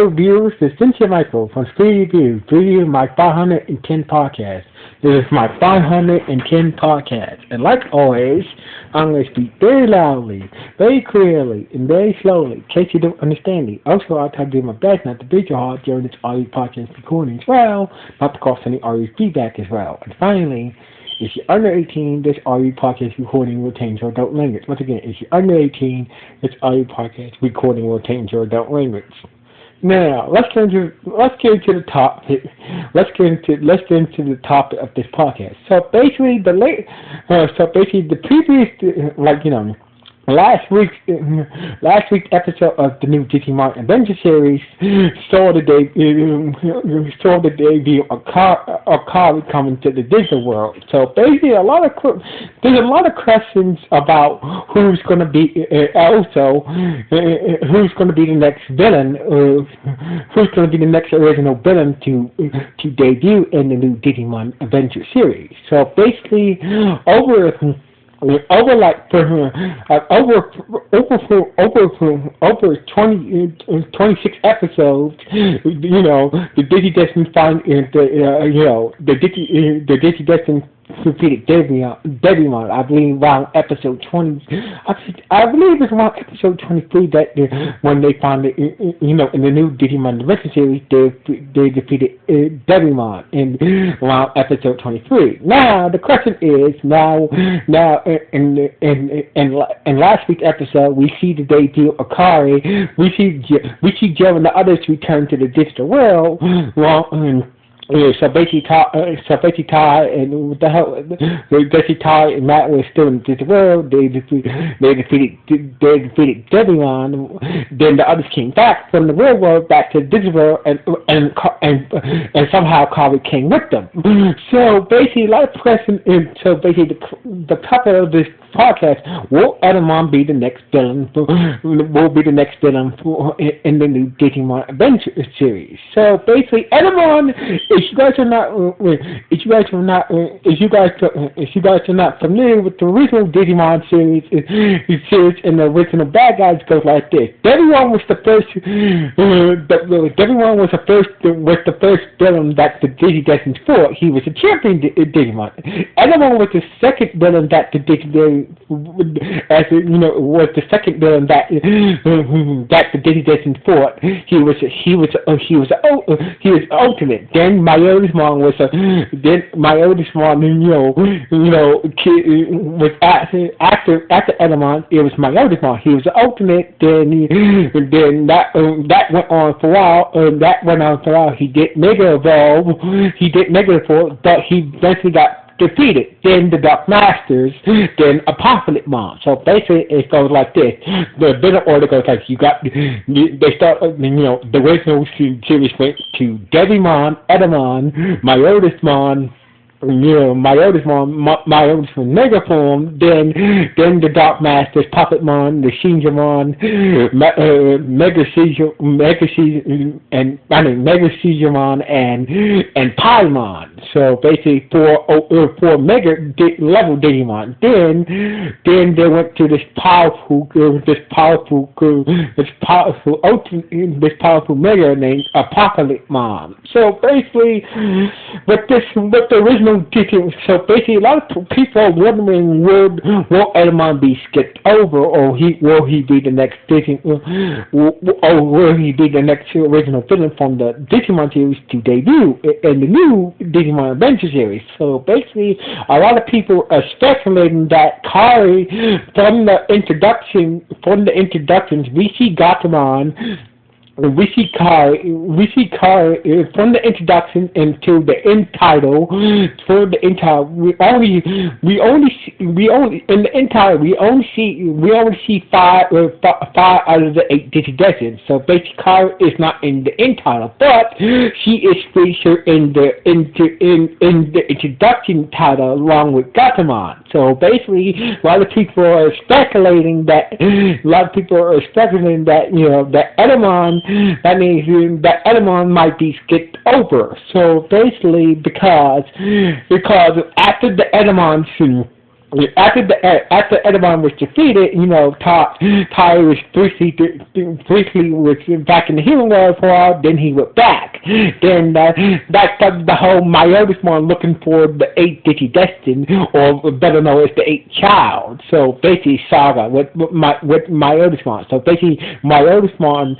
Hello, viewers. This is Cynthia Michael from Speedy View, previewing my 510 podcast. This is my 510 podcast, and like always, I'm going to speak very loudly, very clearly, and very slowly, in case you don't understand me. Also, I'll try to do my best not to beat your heart during this audio podcast recording as well, not to cause any audio feedback as well. And finally, if you're under 18, this audio podcast recording will change your adult language. Once again, if you're under 18, this audio podcast recording will change your adult language. Now, let's get into the topic. Let's get into the topic of this podcast. So basically, the previous, last week's episode of the new Digimon Adventure series saw the debut of Kari coming to the digital world. So basically, there's a lot of questions about who's going to be who's going to be the next villain, who's going to be the next original villain to debut in the new Digimon Adventure series. So basically, over 26 episodes, the DigiDestined the DigiDestined defeated Devimon, I believe around episode 20. I believe it's around episode 23 that when they finally, in the new Digimon Adventure series, they defeated Devimon in around episode 23. Now the question is, in last week's episode, we see the debut of Kari. We see Joe and the others return to the digital world. So basically, Ty and what the hell? Basically, Ty and Matt were still in the world. They defeated Devimon. Then the others came back from the real world back to the digital world, and somehow Kari came with them. So basically, a lot of questions. So basically, the topic of this podcast: will Etemon be the next villain? Will be the next villain in the new Digimon Adventure series? So basically, Etemon. If you guys are not familiar with the original Digimon series, and the original bad guys goes like this. Devimon was the first. Devimon was the first villain that the DigiDestined fought. He was a champion Digimon. Etemon was the second villain that the was the second villain that the DigiDestined fought. He was ultimate. Then my oldest mom was was after Etemon. It was my oldest mom. He was the ultimate. Then that went on for a while. He did Mega Evolve. But he eventually got defeated. Then the Dark Masters. Then Apocalypse Mom. So basically, it goes like this. The bit of order goes like they start. The original series went to Devimon, Etemon, my oldest Mon. My oldest one, Mega Form, then the Dark Masters, Puppetmon, the Shinjamon, Mega Seizuremon, and Paimon. So basically, for Mega level Digimon. Then they went to this powerful Mega named Apocalypse Mom. So basically, with the original. So basically, a lot of people are wondering, will Etemon be skipped over, or will he be the next original villain from the Digimon series to debut in the new Digimon Adventure series? So basically, a lot of people are speculating that Kari, from the introductions, we see Gatomon. We see Kari from the introduction into the end title. For the end title, we only see five out of the 8 DigiDestined. So basically, Kari is not in the end title, but she is featured in the introduction title along with Gatomon. So basically, a lot of people are speculating that that Etemon. That means that Etemon might be skipped over. So basically, because after the Etemon after Etemon was defeated, Tai was briefly was back in the human world for a while. Then he went back. Then that started the whole Myotismon looking for the 8 Digidestin, or better known as the 8th Child. So basically, saga with Myotismon. So basically, Myotismon,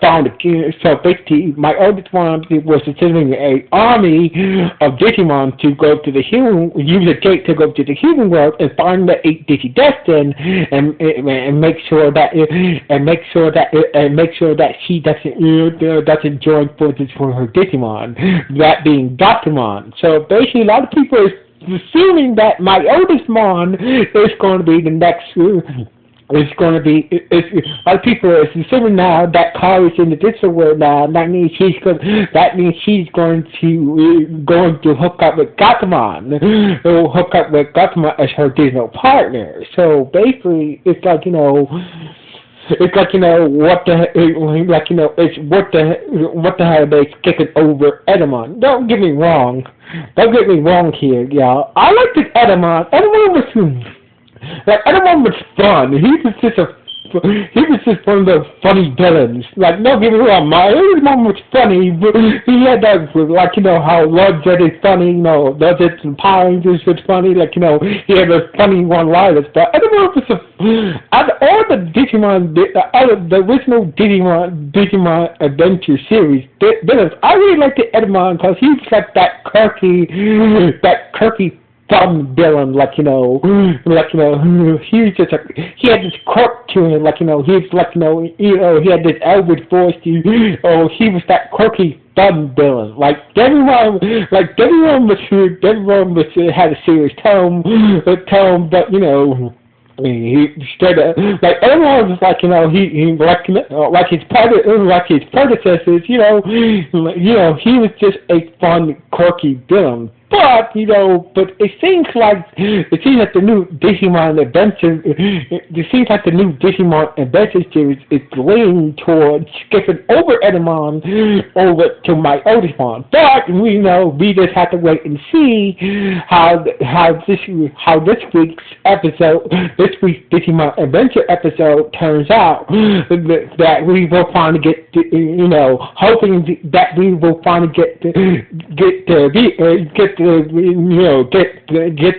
found a, so basically, Myotismon was assembling an army of Digimon to go to the human, use a gate to go to the human world and find the 8 Digidestin and make sure that she doesn't join forces for her Digimon, that being Doctormon. So basically, a lot of people is assuming that my oldest Mon is going to be the next. It's going to be. A lot of people are assuming now that Kari is in the digital world now. That means she's going to hook up with Gatomon, as her digital partner. So basically, it's like what the hell are they kicking over Etemon? Don't get me wrong here, y'all. I like this Etemon. Etemon was fun. He was just one of those funny villains. Like, don't get me wrong, my Etemon was funny, but he had that, how Lord Zed is funny, Lord Zed and Power Rangers was funny, he had those funny one-liners, but Etemon was out of all the Digimon, the original Digimon Adventure series villains, I really liked the Etemon because he was like that quirky fun villain, he was just he had this quirk to him, he had this Elwood voice, he was that quirky fun villain, everyone had a serious tone, but he straight up, everyone was his predecessors, he was just a fun, quirky villain. But it seems like the new Digimon Adventure series is leaning towards skipping over Etemon over to my oldest one. But we just have to wait and see how this week's Digimon Adventure episode turns out. That we will finally get hoping that we will finally get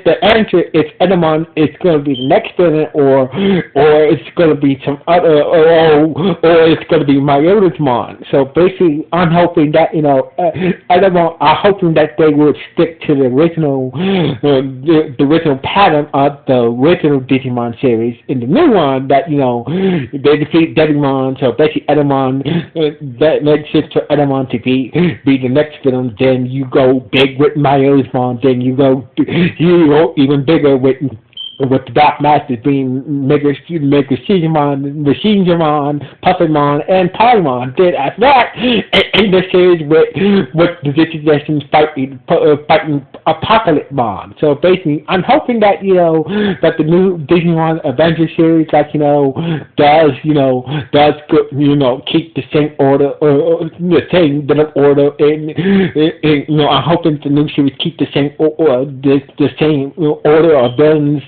the answer if Etemon is going to be the next villain, or it's going to be some other, or it's going to be Myotismon. So basically, I'm hoping that Etemon. I'm hoping that they would stick to the original, the original pattern of the original Digimon series. In the new one, that they defeat Digimon. So basically, Etemon that makes it for Etemon to be the next villain. Then you go big with Myotismon. Then you go even bigger with the Dark Masters being Mega Machinedramon, Puppetmon, and Polymon. Then after that, in the series with the Digidestin fighting Apocalypsemon. So basically, I'm hoping that that the new Digimon Adventure series does keep the same order, or the same order, and I'm hoping the new series keep the same the same order of villains.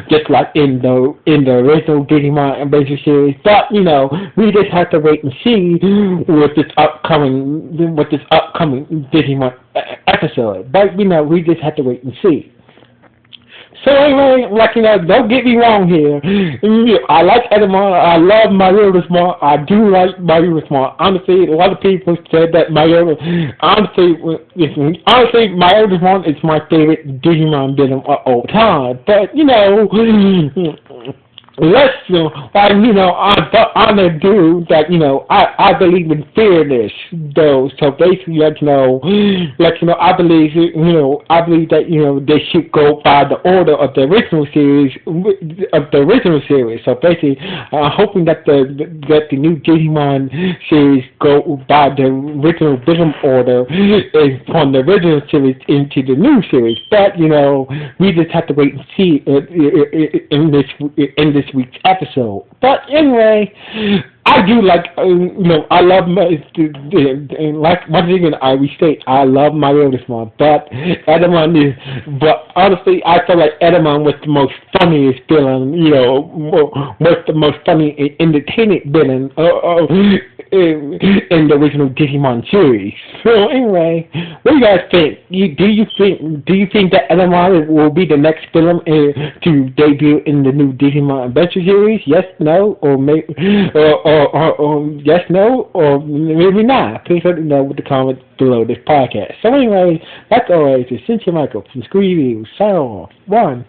Just like in the original Digimon Adventure series. But we just have to wait and see with this upcoming Digimon episode. But we just have to wait and see. So anyway, don't get me wrong here. I like Etemon. I love Myotismon. I do like Myotismon. Honestly, a lot of people said that honestly, Myotismon is my favorite Digimon villain of all time. But I'm a dude that I believe in fairness, though. So basically, I believe that they should go by the order of the original series. So basically, I'm hoping that the new Digimon series go by the original villain order from the original series into the new series. But we just have to wait and see in this week's episode. But anyway, I do like, I love like once again I restate, I love Mario this month, but but honestly, I feel like Etemon was the most funniest villain, was the most funny and entertaining villain in the original Digimon series. So anyway, what do you guys think? Do you think that Etemon will be the next villain to debut in the new Digimon Adventure series? Yes, no, or maybe, or yes, no, or maybe not. Please let me know with the comments below this podcast. So anyway, like always, it's Cynthia Michael from Screw Reviews. Sign off. 1.